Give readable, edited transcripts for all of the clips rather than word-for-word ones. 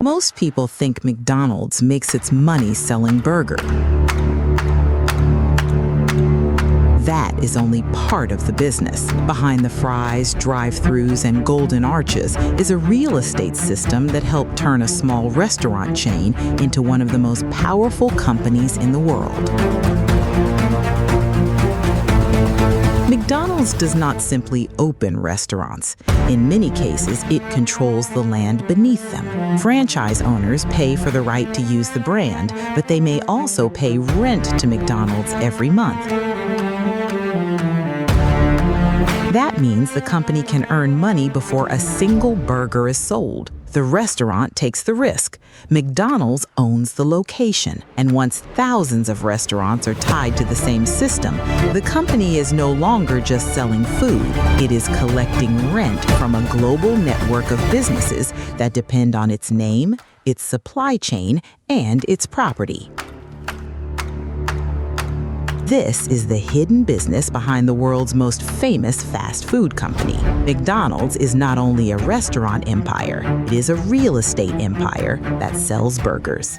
Most people think McDonald's makes its money selling burgers. That is only part of the business. Behind the fries, drive-thrus, and golden arches is a real estate system that helped turn a small restaurant chain into one of the most powerful companies in the world. McDonald's does not simply open restaurants. In many cases, it controls the land beneath them. Franchise owners pay for the right to use the brand, but they may also pay rent to McDonald's every month. That means the company can earn money before a single burger is sold. The restaurant takes the risk. McDonald's owns the location, and once thousands of restaurants are tied to the same system, the company is no longer just selling food. It is collecting rent from a global network of businesses that depend on its name, its supply chain, and its property. This is the hidden business behind the world's most famous fast food company. McDonald's is not only a restaurant empire, it is a real estate empire that sells burgers.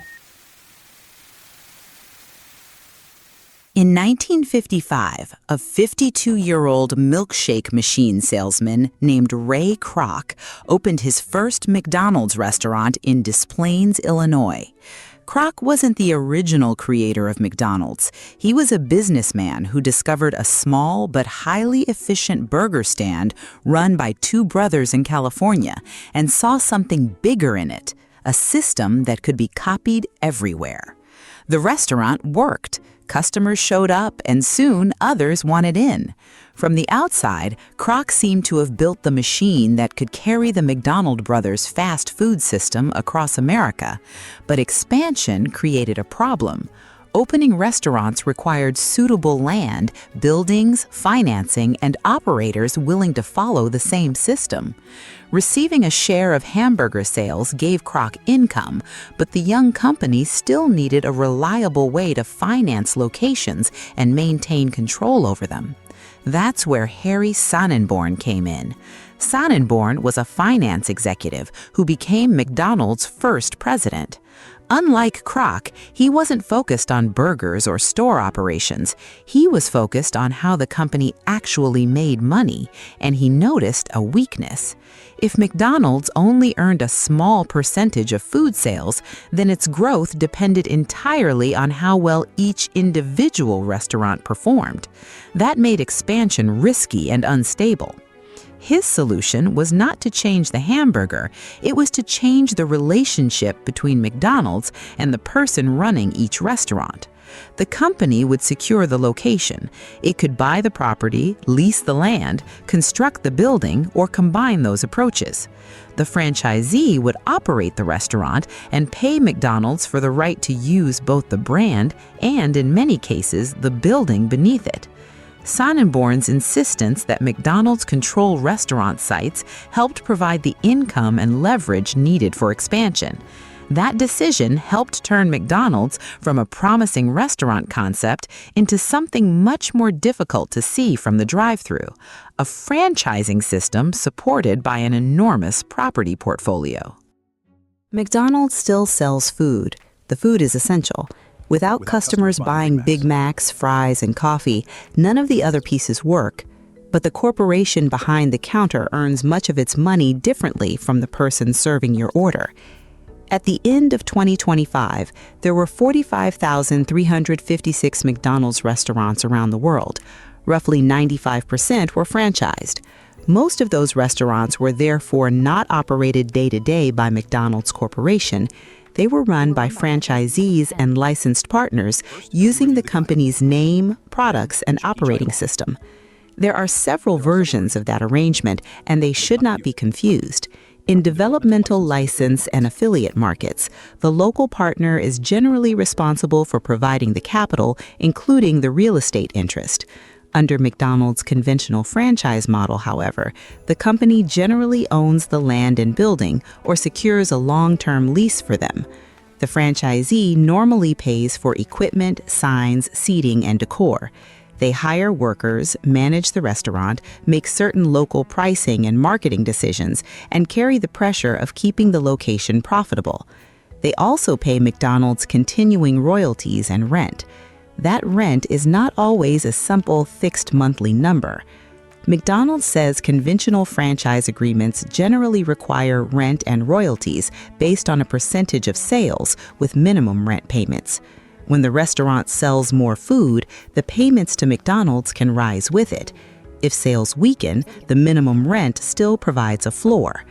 In 1955, a 52-year-old milkshake machine salesman named Ray Kroc opened his first McDonald's restaurant in Des Plaines, Illinois. Kroc wasn't the original creator of McDonald's. He was a businessman who discovered a small but highly efficient burger stand run by two brothers in California and saw something bigger in it, a system that could be copied everywhere. The restaurant worked. Customers showed up, and soon others wanted in. From the outside, Kroc seemed to have built the machine that could carry the McDonald brothers' fast food system across America. But expansion created a problem. Opening restaurants required suitable land, buildings, financing, and operators willing to follow the same system. Receiving a share of hamburger sales gave Kroc income, but the young company still needed a reliable way to finance locations and maintain control over them. That's where Harry Sonneborn came in. Sonneborn was a finance executive who became McDonald's first president. Unlike Kroc, he wasn't focused on burgers or store operations. He was focused on how the company actually made money, and he noticed a weakness. If McDonald's only earned a small percentage of food sales, then its growth depended entirely on how well each individual restaurant performed. That made expansion risky and unstable. His solution was not to change the hamburger, it was to change the relationship between McDonald's and the person running each restaurant. The company would secure the location. It could buy the property, lease the land, construct the building, or combine those approaches. The franchisee would operate the restaurant and pay McDonald's for the right to use both the brand and, in many cases, the building beneath it. Sonneborn's insistence that McDonald's control restaurant sites helped provide the income and leverage needed for expansion. That decision helped turn McDonald's from a promising restaurant concept into something much more difficult to see from the drive-thru, a franchising system supported by an enormous property portfolio. McDonald's still sells food. The food is essential. Without customers buying Big Macs, fries, and coffee, none of the other pieces work. But the corporation behind the counter earns much of its money differently from the person serving your order. At the end of 2025, there were 45,356 McDonald's restaurants around the world. Roughly 95% were franchised. Most of those restaurants were therefore not operated day-to-day by McDonald's Corporation. They were run by franchisees and licensed partners using the company's name, products, and operating system. There are several versions of that arrangement, and they should not be confused. In developmental license and affiliate markets, the local partner is generally responsible for providing the capital, including the real estate interest. Under McDonald's conventional franchise model, however, the company generally owns the land and building or secures a long-term lease for them. The franchisee normally pays for equipment, signs, seating, and decor. They hire workers, manage the restaurant, make certain local pricing and marketing decisions, and carry the pressure of keeping the location profitable. They also pay McDonald's continuing royalties and rent. That rent is not always a simple, fixed monthly number. McDonald's says conventional franchise agreements generally require rent and royalties based on a percentage of sales with minimum rent payments. When the restaurant sells more food, the payments to McDonald's can rise with it. If sales weaken, the minimum rent still provides a floor.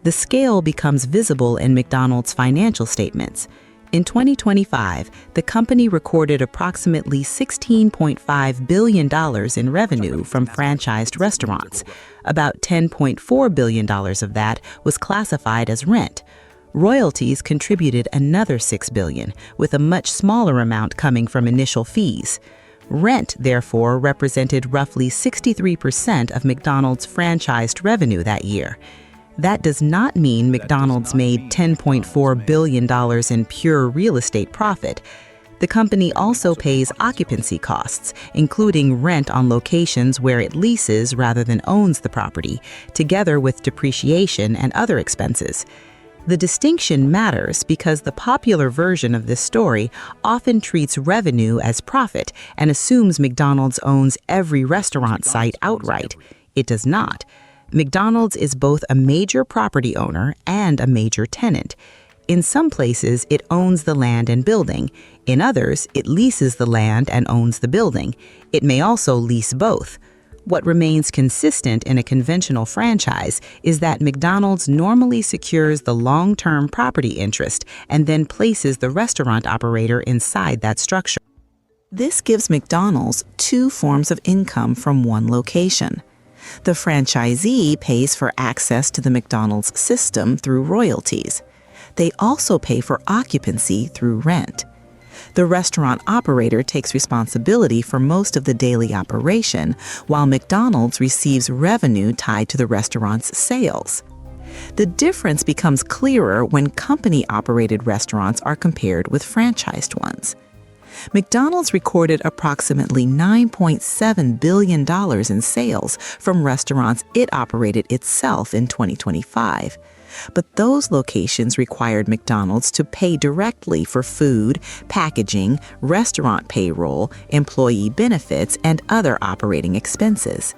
The scale becomes visible in McDonald's financial statements. In 2025, the company recorded approximately $16.5 billion in revenue from franchised restaurants. About $10.4 billion of that was classified as rent. Royalties contributed another $6 billion, with a much smaller amount coming from initial fees. Rent, therefore, represented roughly 63% of McDonald's franchised revenue that year. That does not mean McDonald's made $10.4 billion in pure real estate profit. The company also pays occupancy costs, including rent on locations where it leases rather than owns the property, together with depreciation and other expenses. The distinction matters because the popular version of this story often treats revenue as profit and assumes McDonald's owns every restaurant site outright. It does not. McDonald's is both a major property owner and a major tenant. In some places, it owns the land and building. In others, it leases the land and owns the building. It may also lease both. What remains consistent in a conventional franchise is that McDonald's normally secures the long-term property interest and then places the restaurant operator inside that structure. This gives McDonald's two forms of income from one location. The franchisee pays for access to the McDonald's system through royalties. They also pay for occupancy through rent. The restaurant operator takes responsibility for most of the daily operation, while McDonald's receives revenue tied to the restaurant's sales. The difference becomes clearer when company-operated restaurants are compared with franchised ones. McDonald's recorded approximately $9.7 billion in sales from restaurants it operated itself in 2025. But those locations required McDonald's to pay directly for food, packaging, restaurant payroll, employee benefits, and other operating expenses.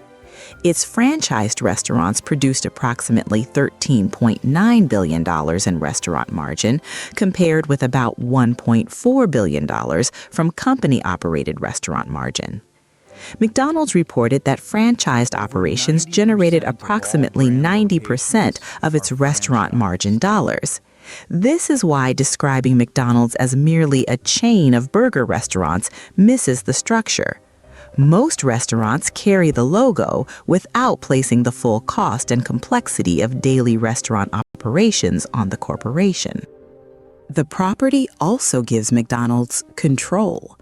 Its franchised restaurants produced approximately $13.9 billion in restaurant margin, compared with about $1.4 billion from company-operated restaurant margin. McDonald's reported that franchised operations generated approximately 90% of its restaurant margin dollars. This is why describing McDonald's as merely a chain of burger restaurants misses the structure. Most restaurants carry the logo without placing the full cost and complexity of daily restaurant operations on the corporation. The property also gives McDonald's control.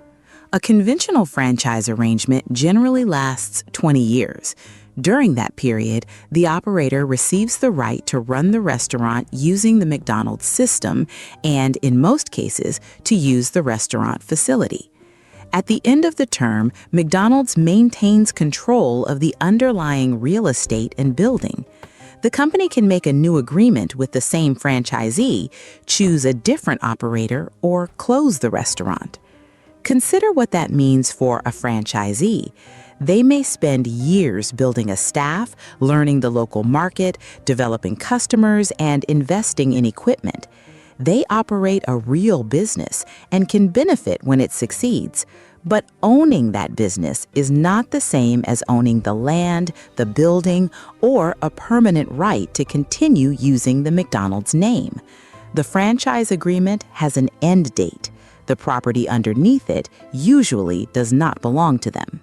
A conventional franchise arrangement generally lasts 20 years. During that period, the operator receives the right to run the restaurant using the McDonald's system and, in most cases, to use the restaurant facility. At the end of the term, McDonald's maintains control of the underlying real estate and building. The company can make a new agreement with the same franchisee, choose a different operator, or close the restaurant. Consider what that means for a franchisee. They may spend years building a staff, learning the local market, developing customers, and investing in equipment. They operate a real business and can benefit when it succeeds. But owning that business is not the same as owning the land, the building, or a permanent right to continue using the McDonald's name. The franchise agreement has an end date. The property underneath it usually does not belong to them.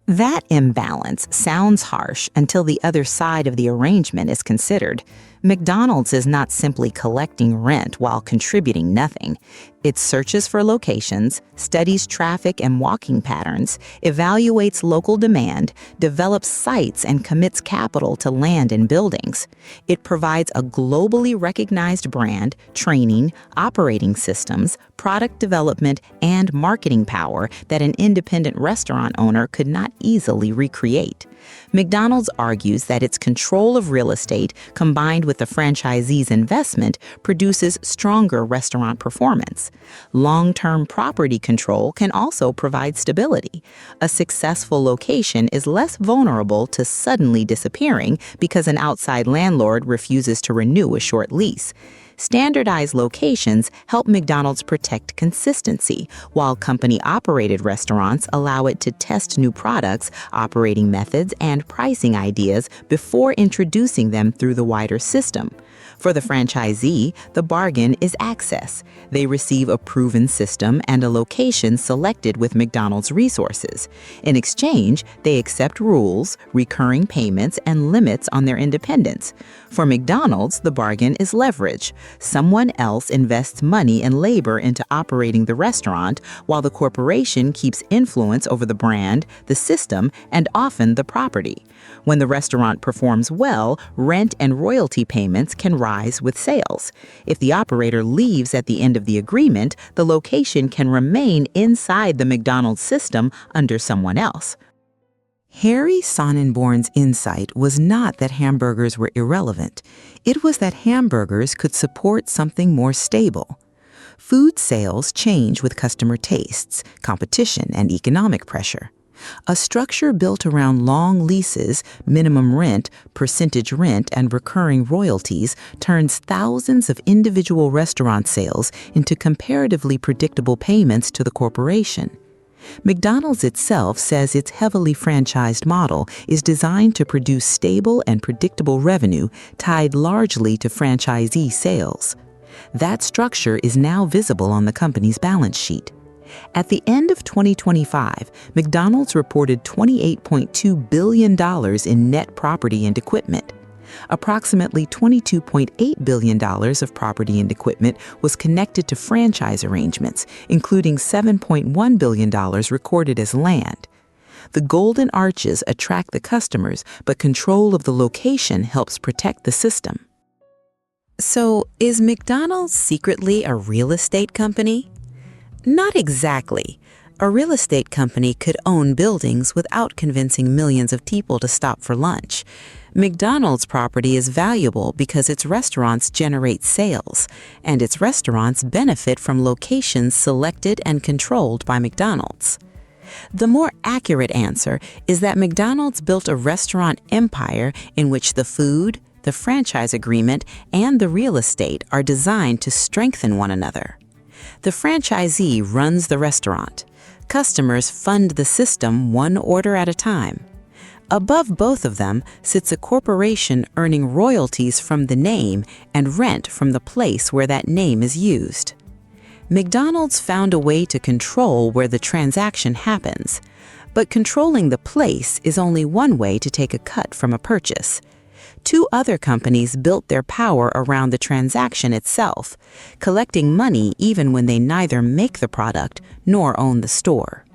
That imbalance sounds harsh until the other side of the arrangement is considered. McDonald's is not simply collecting rent while contributing nothing. It searches for locations, studies traffic and walking patterns, evaluates local demand, develops sites, and commits capital to land and buildings. It provides a globally recognized brand, training, operating systems, product development, and marketing power that an independent restaurant owner could not easily recreate. McDonald's argues that its control of real estate, combined with the franchisee's investment, produces stronger restaurant performance. Long-term property control can also provide stability. A successful location is less vulnerable to suddenly disappearing because an outside landlord refuses to renew a short lease. Standardized locations help McDonald's protect consistency, while company-operated restaurants allow it to test new products, operating methods, and pricing ideas before introducing them through the wider system. For the franchisee, the bargain is access. They receive a proven system and a location selected with McDonald's resources. In exchange, they accept rules, recurring payments, and limits on their independence. For McDonald's, the bargain is leverage. Someone else invests money and labor into operating the restaurant, while the corporation keeps influence over the brand, the system, and often the property. When the restaurant performs well, rent and royalty payments can rise with sales. If the operator leaves at the end of the agreement, the location can remain inside the McDonald's system under someone else. Harry Sonneborn's insight was not that hamburgers were irrelevant. It was that hamburgers could support something more stable. Food sales change with customer tastes, competition, and economic pressure. A structure built around long leases, minimum rent, percentage rent, and recurring royalties turns thousands of individual restaurant sales into comparatively predictable payments to the corporation. McDonald's itself says its heavily franchised model is designed to produce stable and predictable revenue tied largely to franchisee sales. That structure is now visible on the company's balance sheet. At the end of 2025, McDonald's reported $28.2 billion in net property and equipment. Approximately $22.8 billion of property and equipment was connected to franchise arrangements, including $7.1 billion recorded as land. The golden arches attract the customers, but control of the location helps protect the system. So, is McDonald's secretly a real estate company? Not exactly. A real estate company could own buildings without convincing millions of people to stop for lunch. McDonald's property is valuable because its restaurants generate sales, and its restaurants benefit from locations selected and controlled by McDonald's. The more accurate answer is that McDonald's built a restaurant empire in which the food, the franchise agreement, and the real estate are designed to strengthen one another. The franchisee runs the restaurant. Customers fund the system one order at a time. Above both of them sits a corporation earning royalties from the name and rent from the place where that name is used. McDonald's found a way to control where the transaction happens, but controlling the place is only one way to take a cut from a purchase. Two other companies built their power around the transaction itself, collecting money even when they neither make the product nor own the store.